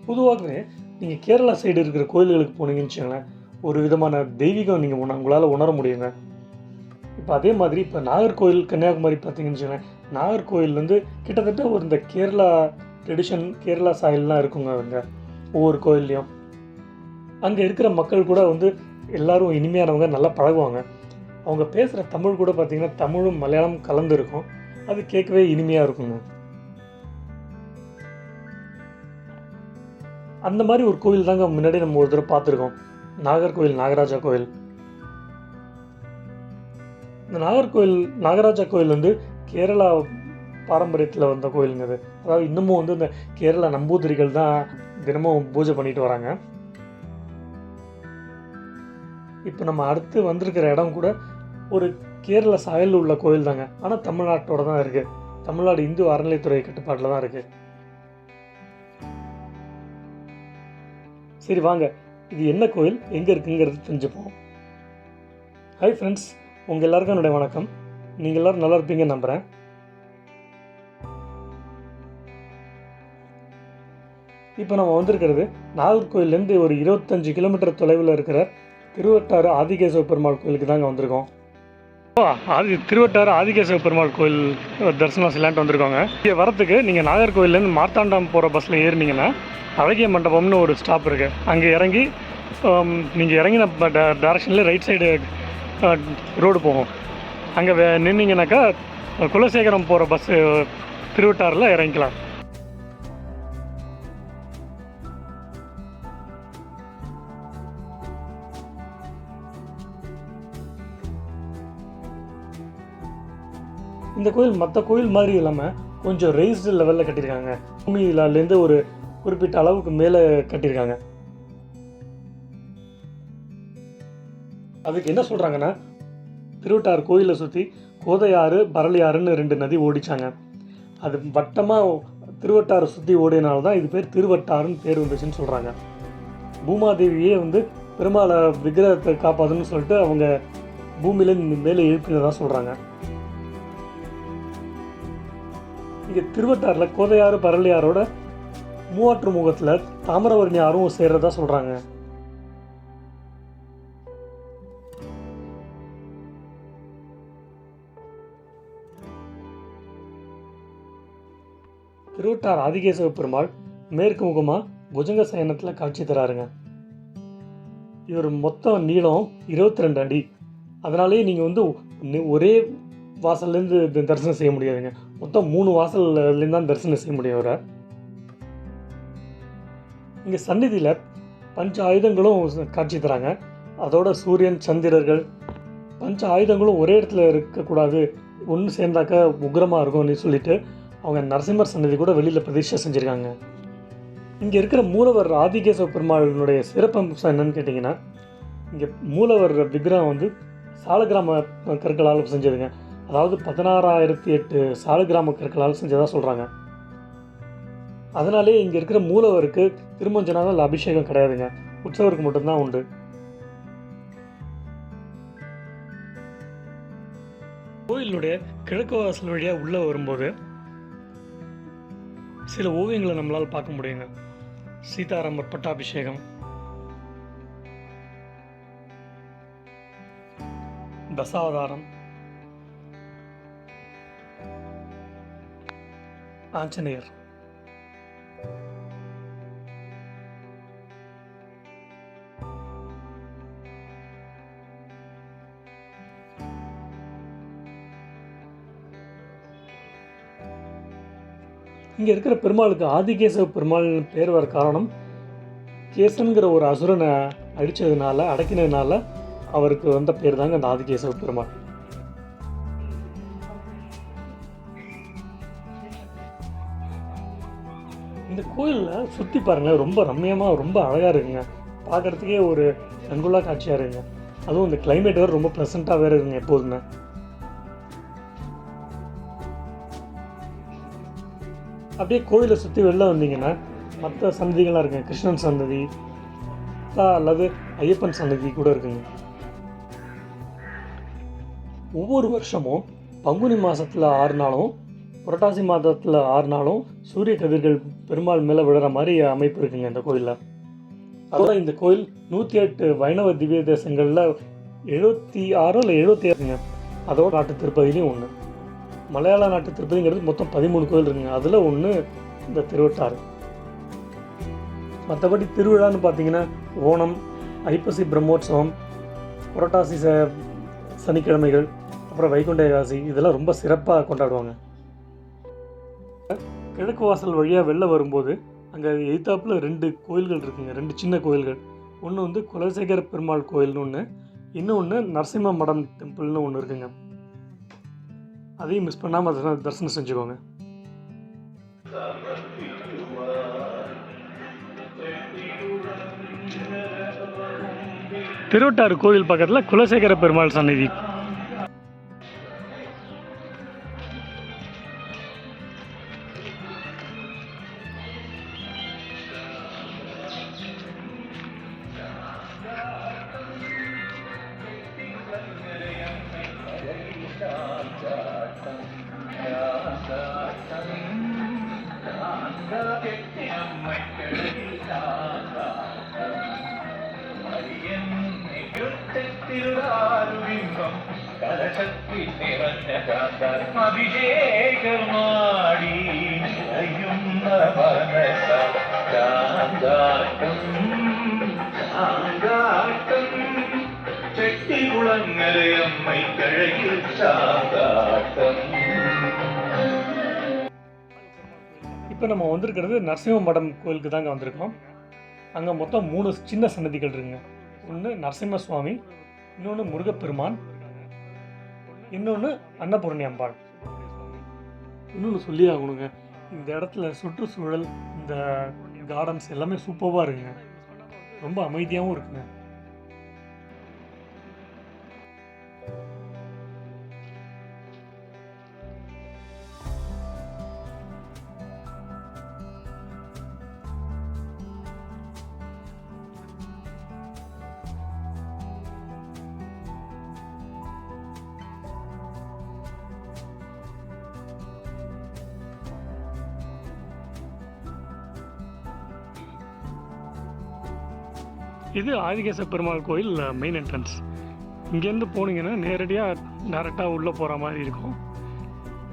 பொதுவாகவே நீங்கள் கேரளா சைடு இருக்கிற கோயில்களுக்கு போனீங்கன்னு வச்சுக்கோங்களேன், ஒரு விதமான தெய்வீகம் நீங்கள் உங்களால் உணர முடியுங்க. இப்போ அதே மாதிரி இப்போ நாகர்கோவில் கன்னியாகுமரி பார்த்தீங்கன்னு வச்சுக்கோங்களேன், நாகர்கோவில் வந்து கிட்டத்தட்ட ஒரு இந்த கேரளா ட்ரெடிஷன் கேரளா சாயல்லாம் இருக்குங்க. அவங்க ஒவ்வொரு கோயில்லையும் அங்கே இருக்கிற மக்கள் கூட வந்து எல்லோரும் இனிமையானவங்க, நல்லா பழகுவாங்க. அவங்க பேசுகிற தமிழ் கூட பார்த்திங்கன்னா தமிழும் மலையாளம் கலந்து இருக்கும். அது கேட்கவே இனிமையாக இருக்குங்க. அந்த மாதிரி ஒரு கோவில் தாங்க முன்னாடி நம்ம ஒரு தடவை பார்த்துருக்கோம், நாகர்கோவில் நாகராஜா கோவில். இந்த நாகராஜா கோயில் வந்து கேரளா பாரம்பரியத்தில் வந்த கோயிலுங்க அது. அதாவது இன்னமும் வந்து இந்த கேரளா நம்பூதிரிகள் தான் தினமும் பூஜை பண்ணிட்டு வராங்க. இப்போ நம்ம அடுத்து வந்திருக்கிற இடம் கூட ஒரு கேரள சாயல் உள்ள கோயில் தாங்க. ஆனால் தமிழ்நாட்டோட தான் இருக்குது. தமிழ்நாடு இந்து அறநிலைத்துறை கட்டுப்பாட்டில் தான் இருக்குது. சரி வாங்க, இது என்ன கோயில், எங்கே இருக்குங்கிறது தெரிஞ்சுப்போம். ஹாய் ஃப்ரெண்ட்ஸ், உங்கள் எல்லாருக்கும் என்னுடைய வணக்கம். நீங்கள் எல்லோரும் நல்லா இருப்பீங்கன்னு நம்புகிறேன். இப்போ நம்ம வந்திருக்கிறது நாகர்கோயிலேருந்து ஒரு 25 கிலோமீட்டர் தொலைவில் இருக்கிற திருவட்டாறு ஆதிகேசவ பெருமாள் கோயிலுக்கு தாங்க வந்திருக்கோம். திருவட்டாறு ஆதிகேசவ பெருமாள் கோயில் தரிசனம் செய்யலான்ட்டு வந்திருக்கோங்க. இங்கே வரத்துக்கு நீங்கள் நாகர்கோயிலேருந்து மார்த்தாண்டம் போகிற பஸ்ஸில் ஏறினீங்கன்னா அழகிய மண்டபம்னு ஒரு ஸ்டாப் இருக்குது. அங்கே இறங்கி நீங்கள் இறங்கின டைரக்ஷனில் ரைட் சைடு ரோடு போகும். அங்கே நின்னீங்கன்னாக்கா குலசேகரம் போகிற பஸ்ஸு திருவட்டாறில் இறங்கிக்கலாம். இந்த கோயில் மற்ற கோயில் மாதிரி இல்லாமல் கொஞ்சம் ரெய்ஸ்டு லெவலில் கட்டியிருக்காங்க. பூமியிலேருந்து ஒரு குறிப்பிட்ட அளவுக்கு மேலே கட்டியிருக்காங்க. அதுக்கு என்ன சொல்கிறாங்கன்னா, திருவட்டாறு கோயிலை சுற்றி கோதையாறு பரளியாறுன்னு 2 நதி ஓடிச்சாங்க. அது வட்டமாக திருவட்டாறு சுற்றி ஓடினால தான் இது பேர் திருவட்டாறுன்னு பேர் வந்துச்சுன்னு சொல்கிறாங்க. பூமாதேவியே வந்து பெருமாளை விக்கிரகத்தை காப்பாதுன்னு சொல்லிட்டு அவங்க பூமியிலேருந்து மேலே எழுப்பினதான் சொல்கிறாங்க. இங்கே திருவட்டாறில் கோதையாறு பரளியாரோட மூவாற்று முகத்தில் தாமிரவரணி ஆறும் சேர்றதா சொல்கிறாங்க. திருவட்டாறு ஆதிகேசவ பெருமாள் மேற்கு முகமாக புஜங்க சயனத்தில் காட்சி தராருங்க. இவர் மொத்தம் நீளம் 22 அடி. அதனாலேயே நீங்கள் வந்து ஒரே வாசல்லேருந்து தரிசனம் செய்ய முடியாதுங்க. மொத்தம் 3 வாசல்லேருந்து தான் தரிசனம் செய்ய முடியும் அவரை. இங்கே சந்நிதியில் பஞ்ச ஆயுதங்களும் காட்சி தராங்க. அதோட சூரியன் சந்திரர்கள் பஞ்ச ஆயுதங்களும் ஒரே இடத்துல இருக்கக்கூடாது, ஒன்று சேர்ந்தாக்க உக்ரமாக இருக்கும்னு சொல்லிட்டு அவங்க நரசிம்மர் சன்னதி கூட வெளியில் பிரதிஷ்டை செஞ்சுருக்காங்க. இங்கே இருக்கிற மூலவர் ஆதிகேசவ பெருமாளுடைய சிறப்பம்சம் என்னன்னு கேட்டிங்கன்னா, இங்கே மூலவர் விக்கிரகம் வந்து சாலக்கிராம கற்களால் செஞ்சதுங்க. அதாவது 16,008 சாலக்கிராம கற்களால் செஞ்சதாக சொல்கிறாங்க. அதனாலே இங்கே இருக்கிற மூலவருக்கு திருமஞ்சனால் அபிஷேகம் கிடையாதுங்க, உற்சவருக்கு மட்டும்தான் உண்டு. கோயிலுடைய கிழக்கு வாசல் வழியாக உள்ளே வரும்போது சில ஓவியங்களை நம்மளால் பார்க்க முடியுங்க. சீதாராமர் பட்டாபிஷேகம், தசாவதாரம், ஆஞ்சநேயர். இங்கே இருக்கிற பெருமாளுக்கு ஆதிகேசவ பெருமாள் பேர் வர காரணம், கேசன்கிற ஒரு அசுரனை அடித்ததுனால அடக்கினதுனால அவருக்கு வந்த பேர் தாங்க அந்த ஆதிகேசவ பெருமாள். இந்த கோயிலில் சுற்றி பாருங்கள், ரொம்ப ரம்மியமாக ரொம்ப அழகாக இருக்குங்க. பார்க்குறதுக்கே ஒரு கண்கொள்ளா காட்சியாக இருக்குங்க. அதுவும் இந்த கிளைமேட் வேறு ரொம்ப ப்ளசண்ட்டாக வேறு இருக்குங்க எப்போதுமே. அப்படியே கோயிலை சுற்றி வெளில வந்தீங்கன்னா மற்ற சன்னதிகள்லாம் இருக்குங்க. கிருஷ்ணன் சன்னதி அல்லது ஐயப்பன் சன்னதி கூட இருக்குங்க. ஒவ்வொரு வருஷமும் பங்குனி மாதத்தில் 6 நாளும் புரட்டாசி மாதத்தில் 6 நாளும் சூரிய கதிர்கள் பெருமாள் மேலே விழுற மாதிரி அமைப்பு இருக்குங்க இந்த கோயிலில். அதோட இந்த கோயில் 108 வைணவ திவ்ய தேசங்களில் 76 இல்லை 77ங்க. அதோட நாட்டு திருப்பதியிலையும் ஒன்று. மலையாள நாட்டு திருப்பதிங்கிறது மொத்தம் 13 கோயில் இருக்குங்க. அதில் ஒன்று இந்த திருவட்டாறு. மற்றபடி திருவிழான்னு பார்த்தீங்கன்னா ஓணம், ஐப்பசி பிரம்மோற்சவம், புரட்டாசி சனிக்கிழமைகள், அப்புறம் வைகுண்ட ஏகாதசி இதெல்லாம் ரொம்ப சிறப்பாக கொண்டாடுவாங்க. கிழக்கு வாசல் வழியாக வெளில வரும்போது அங்கே எய்த்தாப்பில் 2 கோயில்கள் இருக்குங்க. 2 சின்ன கோயில்கள். ஒன்று வந்து குலசேகர பெருமாள் கோயில்னு ஒன்று, இன்னொன்று நரசிம்ம மடம் டெம்பிள்னு ஒன்று இருக்குங்க. அதையும் மிஸ் பண்ணாமல் தரிசனம் செஞ்சுக்கோங்க. திருவட்டாறு கோவில் பக்கத்தில் குலசேகர பெருமாள் சன்னதி. இப்போ நம்ம வந்திருக்கிறது நரசிம்ம மடம் கோயிலுக்கு தாங்க வந்திருக்கோம். அங்கே மொத்தம் 3 சின்ன சன்னதிகள் இருக்குங்க. ஒன்று நரசிம்ம சுவாமி, இன்னொன்று முருகப்பெருமான், இன்னொன்று அன்னபூரணி அம்பாள். இன்னொன்று சொல்லி ஆகணுங்க, இந்த இடத்துல சுற்றுச்சூழல், இந்த கார்டன்ஸ் எல்லாமே சூப்பராக இருக்குங்க. ரொம்ப அமைதியாகவும் இருக்குங்க. இது ஆதிகேச பெருமாள் கோயில் மெயின் என்ட்ரன்ஸ். இங்கேருந்து போனீங்கன்னா டேரெக்டாக உள்ளே போகிற மாதிரி இருக்கும்.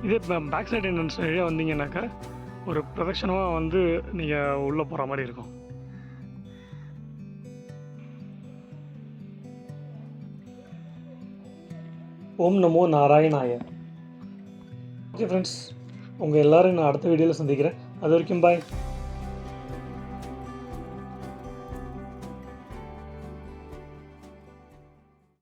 இதே பேக் சைடு என்ட்ரன்ஸ் வழியாக வந்தீங்கன்னாக்கா ஒரு பிரதட்சணமாக வந்து நீங்கள் உள்ளே போகிற மாதிரி இருக்கும். ஓம் நமோ நாராயணாய. ஓகே ஃப்ரெண்ட்ஸ், உங்கள் எல்லோரும் நான் அடுத்த வீடியோவில் சந்திக்கிறேன். அது வரைக்கும் பாய்.